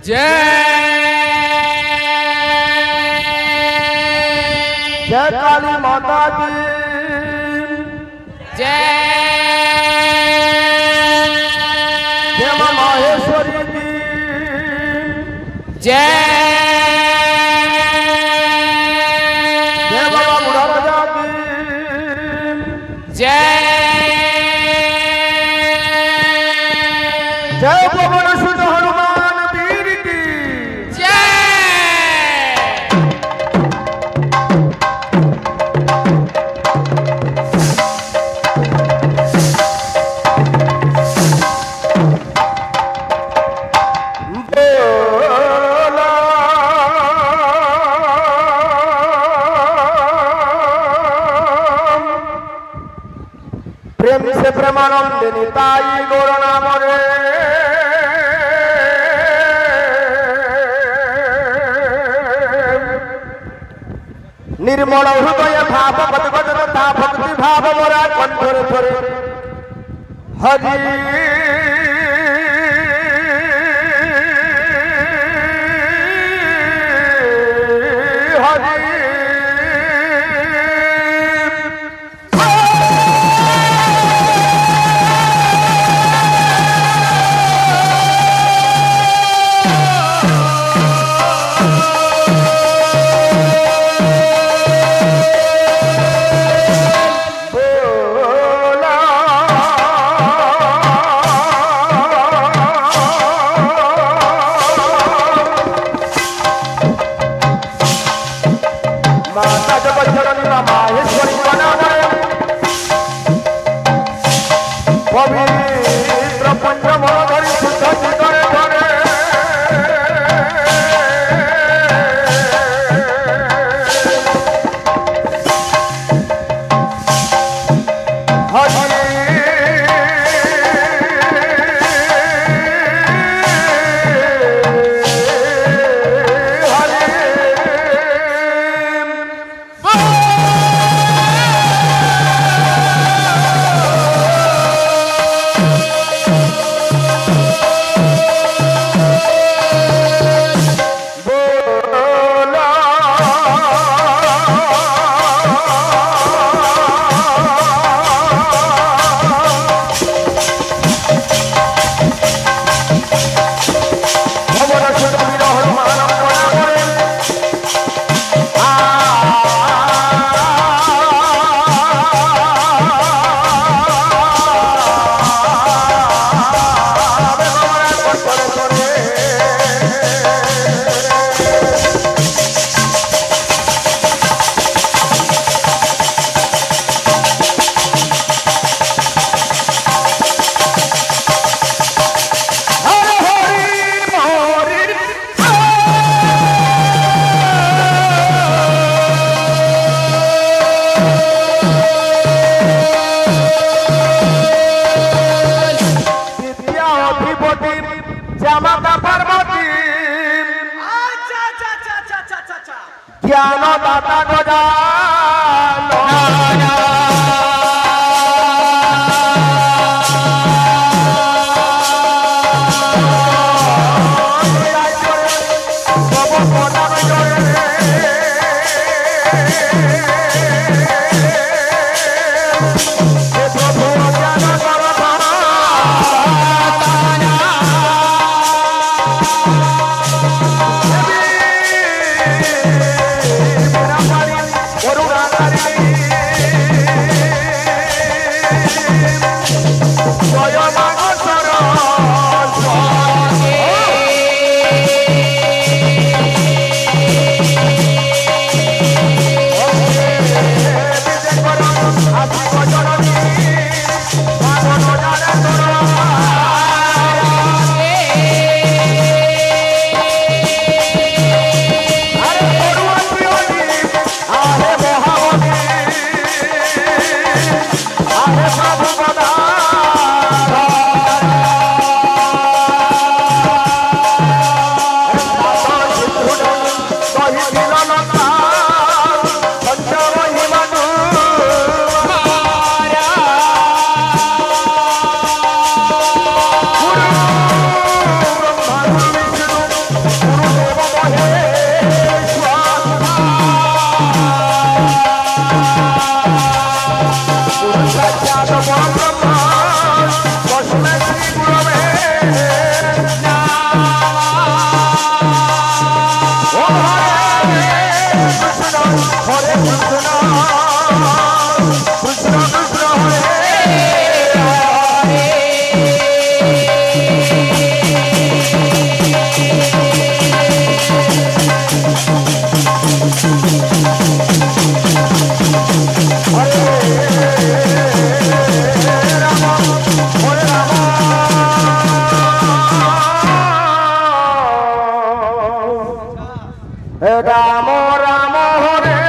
जय काली माता की जय माहेश्वरी की जय बाबा बुढ़ा राजा की जय पवन सुत हनुमान वीर की प्रेम से प्रेमानंद निताई गौर नाम रे निर्मल हृदय भाव गदगद तथा भक्ति भाव मोरा कंठरे थरे हरि माता जगज्जननी माहेश्वरी पवित्र पंचमल धरि शुद्ध चित्तरे धरे हरि माता पार्वती ज्ञान दाता गजानन রাম রাম হরে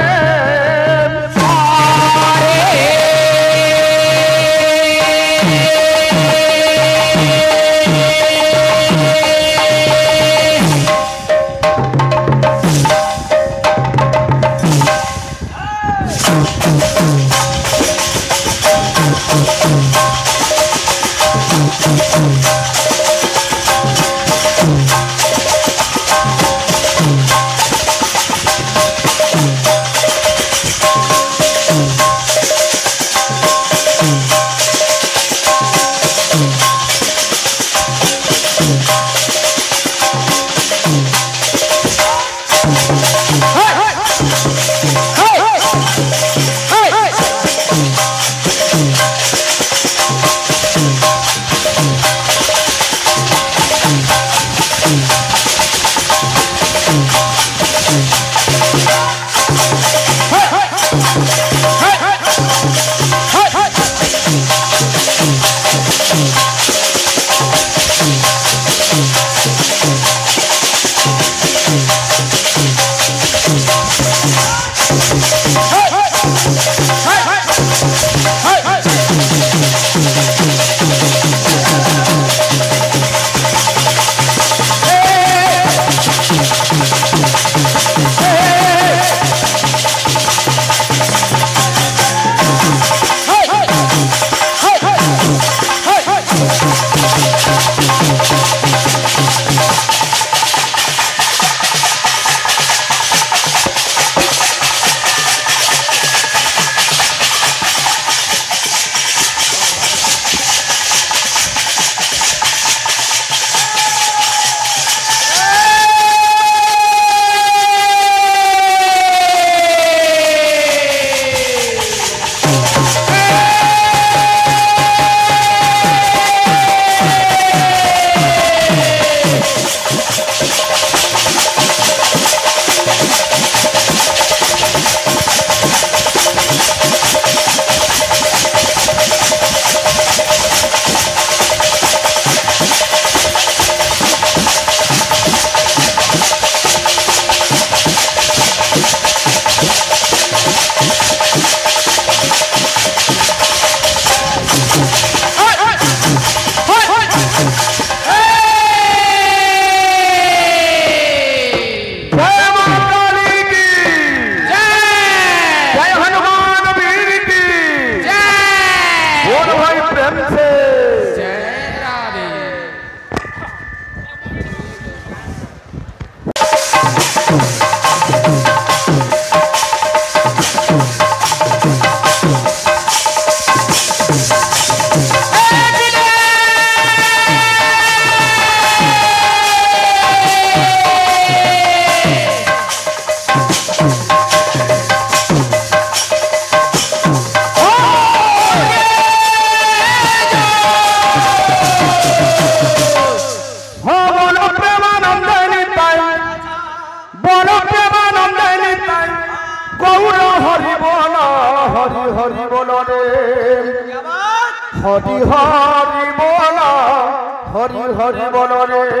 হরি হরি বল হরি হরি বল রে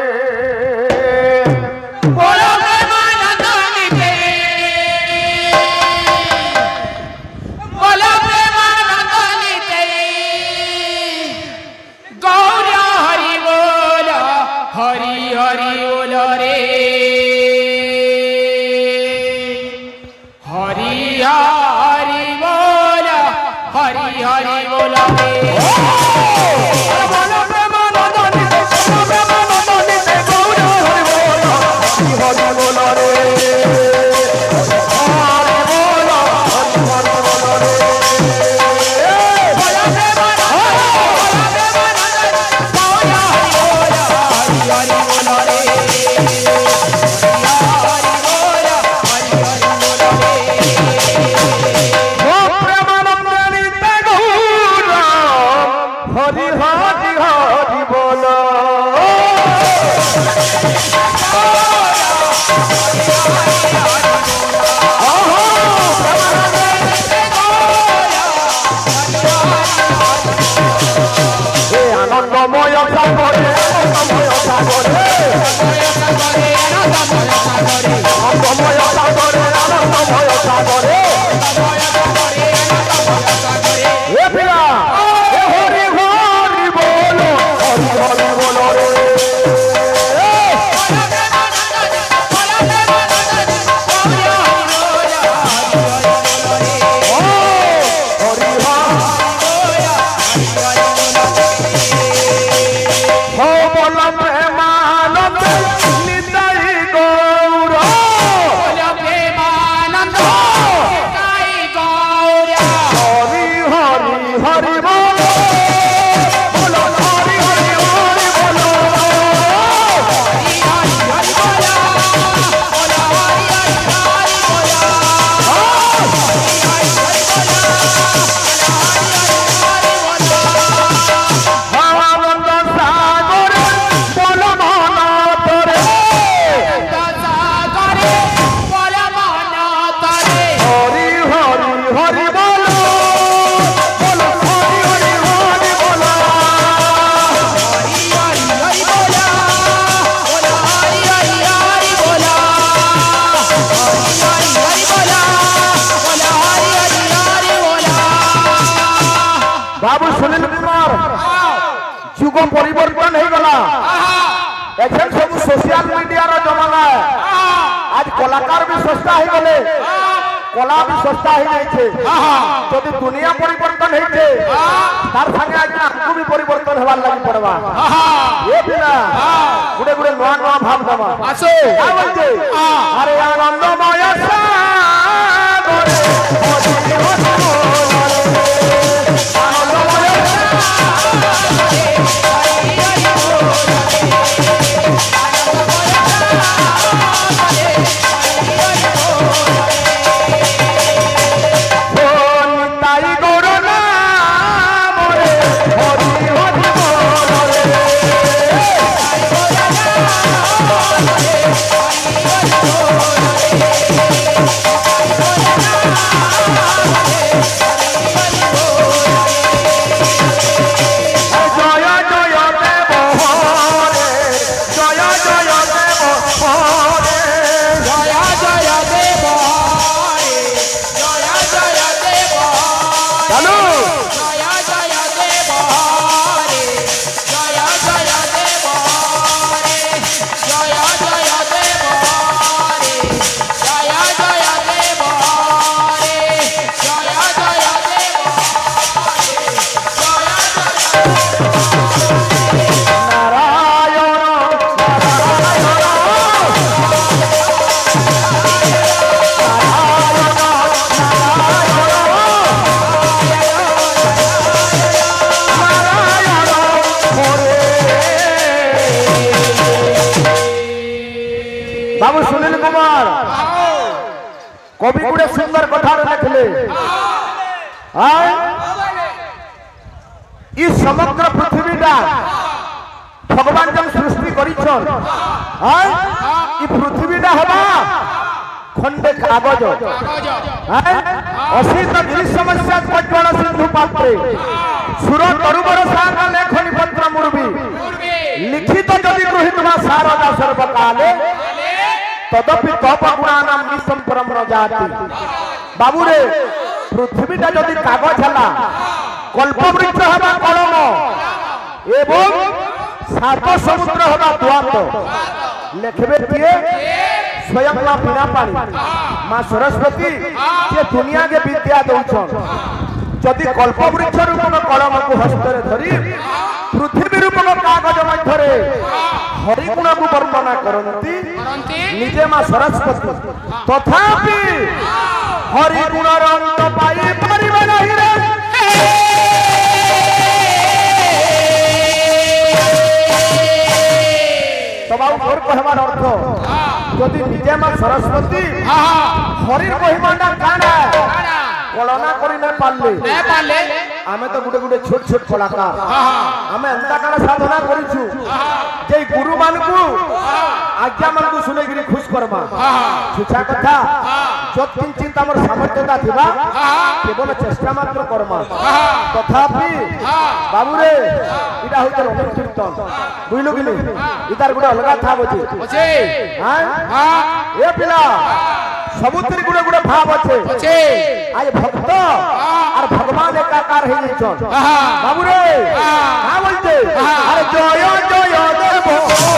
বলো প্রেমানন্দ নিতে বলো প্রেমানন্দ নিতে গৌর হরি বল হরি হরি বল রে হরি হরি বল হরি হরি বল রে परिवर्तन हो गला एखन सब सोशल मीडिया रो जमाना है आज कलाकार भी सस्ता हो गले कला भी सस्ता हो जाय छे जदि दुनिया परिवर्तन हो छे तार संगे आज हमको भी परिवर्तन होवार लागि पड़वा ये बिना गुडे गुडे नवा नवा भाव दवा आसो का बोलते अरे आनंदमय सागरे मोदी हो बाबू सुनील कुमार कवि गुड़े सुंदर कथा लिखले इस समग्र पृथ्वीटा भगवान जब सृष्टि करिछन ई पृथ्वीटा हबा खंडे कागज असीत गिरी समस्या प्रज्वल सिंधु पात्रे सुर तरुबर सागर लेखनी पत्र मुर्वी लिखित जदि गृहीत वा शारदा सर्वकाले तदपि तपगुणानां निसंपरम न जाति बाबू रे पृथ्वीटा जदि कागज हला कल्पवृक्ष हबा कलम एवं सात समुद्र हबा द्वात लेखबे किए स्वयं मां बिना पानी मां सरस्वती जे दुनिया के विद्या दउछन जदि कल्पवृक्ष रूपक कलम को हस्तरे धरी पृथ्वी रूपक कागज मध्यरे हरिगुण को वर्णना करती निजे मां सरस्वती तथापि हरिगुण अंत पाई परिबे नहीं रे तबाउ और कहवार अर्थ जदि निजे मां सरस्वती हरिर महिमाटा काना कलना करी न पारले आमे तो गुटे गुटे छोट छोट कलाकार आमे अंता काना साधना करिछु जे गुरु मान को आज्ञा मान को सुने गिरी खुश करमा छुछा कथा जत किंचित हमर सामर्थ्यता थिबा केवल चेष्टा मात्र करमा तथापि बाबू रे इटा होय तर अमर कीर्तन बुझलो कि नहीं इतार गुटे अलगा था बचे हां ए पिला सबुतरी गुटे गुटे भाव अच्छे आज भक्त और भगवान एकाकार है छन बाबू रे का बोलते अरे जय जय देव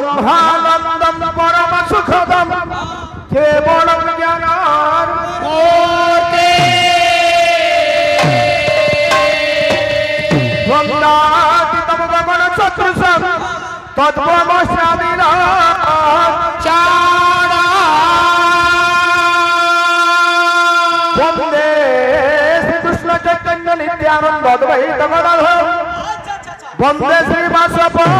ब्रह्मानंदम परम सुखदम केवलम ज्ञानामूर्ति द्वंद्वातीतं गगन सदृशं तद्भवस्यामिना वंदे श्री कृष्ण चैतन्य नित्यानंद अद्वैत गदाधर वंदे श्रीवासवं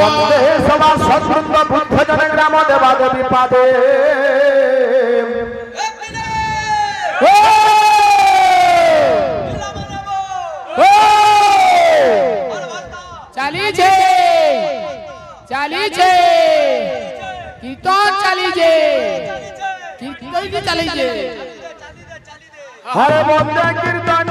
वंदे सदा सद्वृंद बुद्ध जन ग्राम देवादेवी पादे चाली छे कीर्तन चाली छे कीर्तन की चाली छे हरे वंदे कीर्तन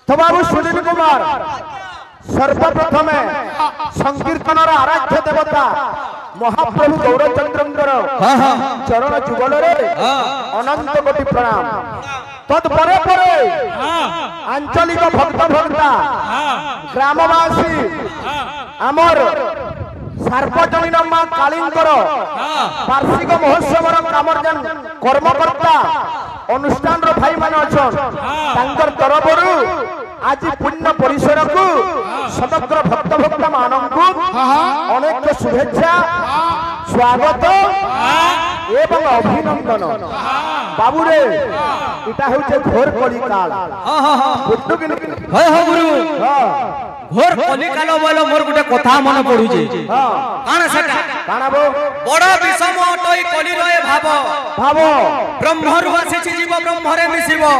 तो बाबू सुनील कुमार सर्वप्रथम संकीर्तन आराध्य देवता महाप्रभु गौरचंद्र चरण जुगल अनंत कोटि प्रणाम तत्परे परे आंचलिक भक्त भक्ता ग्रामवासी आमर सार्वजनीन मां कालींकर वार्षिक महोत्सव कामर्जन कर्मकर्ता अनुष्ठान भाई मान अच्छा तरफ आज पुण्य परिसर को समग्र भक्त भक्ता मानू अनेक शुभेच्छा स्वागत एवं अभिनंदन बाबू रे इटा होचे घोर कलिकाल गुरु घोर कलिकाल बोलो मोर गुटे कथा मन पडु जे काना सेटा काना बो बड़ विषम अटई कलि रहे भाव भाव ब्रह्मरु आसीछि जीव ब्रह्मरे मिसिबो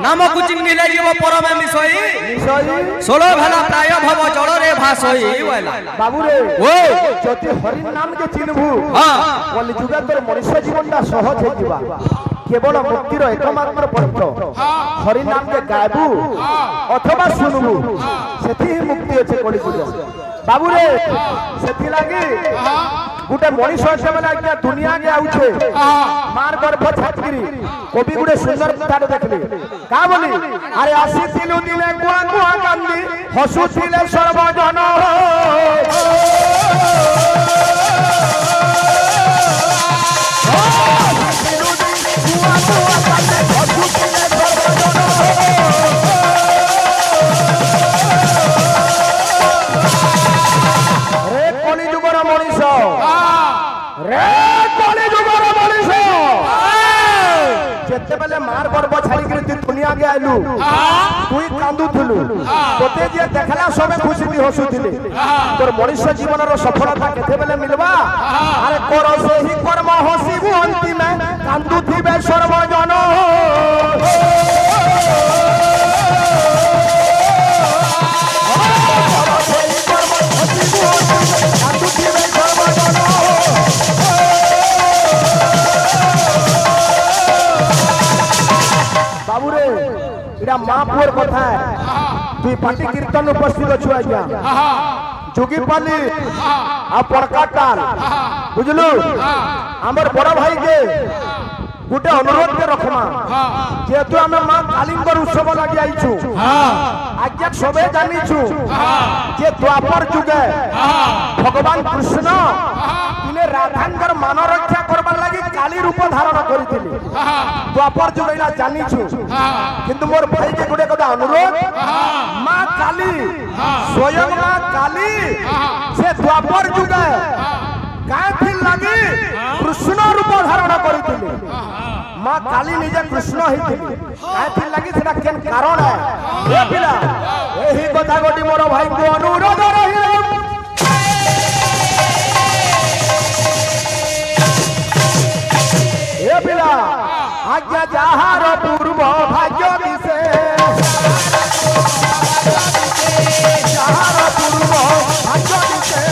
नाम कु चिन्हिले जीव परमे मिसई 16 भेला प्राय भव जल रे भासई वाला बाबू रे ओ जति हरि नाम के चिन्हबु हां कलि जुगा तोर मनुष्य जीवनटा सहज हे जीवा केवल मुक्तिर एकमात्र पथ हरि नाम के गायबू अथवा सुनबू सेठी ही मुक्ति अछि कलि जुगा बाबू रे सेठी लागी गुटे मनुष्य से माने आज्ञा दुनिया के आउछे मार गर्भ छाटकिरी कवि गुटे सुंदर तार देखली का बोली अरे आसीथिलु दिने कुआ कुआ कांदी हसुथिले सर्वजन रे कलि जुगर मनुष्य रे कलि जुगर मनुष्य जेते बेले मार गर्भ छाड़ी के दुनिया के आइलु तुई कांदुथुलु तोते जे देखला सबे खुशी थी हसुथिले तोर मनुष्य जीवन रो सफलता केते बेले मिलबा अरे कर सेही कर्म हसिबु अंतिम कांदुथिबे सर्वजन बाबू रे इरा मां पुर कथा है तू पार्टी कीर्तन उपस्थित अछु आज्ञा जोगीपाली आ पड़काटाल बुझलु हमर बड़ भाई के गुटे अनुरोध के रखमा जेतु हम मां कालींगर उत्सव लागि आइछु आज्ञा सबे जानिछु जे द्वापर जुगे भगवान कृष्ण तिने राधांकर मान रक्षा करबार लागि काली रूप धारण करिथिले द्वापर जुगैला जानिछु किंतु मोर भाई के गुटे कदा अनुरोध मां काली स्वयं मां काली से द्वापर जुगे काहे लगी कृष्ण रूप धारण करथिले मां काली निजे कृष्ण हिथिले काहे लगी सेटा केन कारण है ए पिला एही कथा गोटी मोर भाई को अनुरोध रहिला ए पिला आज्ञा जहार पूर्व भाग्य दिसे जहार पूर्व भाग्य दिसे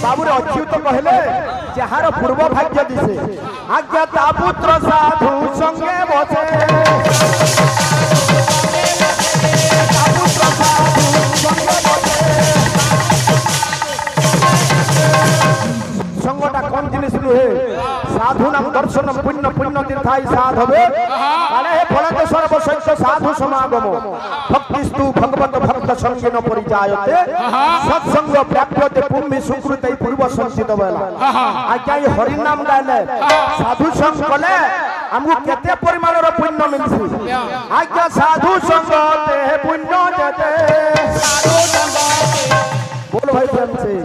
बाबूरे अच्युत कहले जहार पूर्व भाग्य दिसे आज्ञा ता पुत्र साधु संगे बसे ता पुत्र साधु संगे बसे संगटा कौन जिनिस नुहे साधु नाम दर्शन पुण्य पुण्य तीर्थाई साध हबे काले हे फलते सर्वसैत्य साधु समागम भक्तिस्तु भगवत भक्त संगेन परिजायते सत्संग प्राप्यते पुण्य सुकृतै पूर्व संचित बेला आज्ञा ये हरि नाम गाले साधु संग कले हमको केते परिमाण रो पुण्य मिलसी आज्ञा साधु संग ते पुण्य देते साधु संग बोल भाई प्रेम से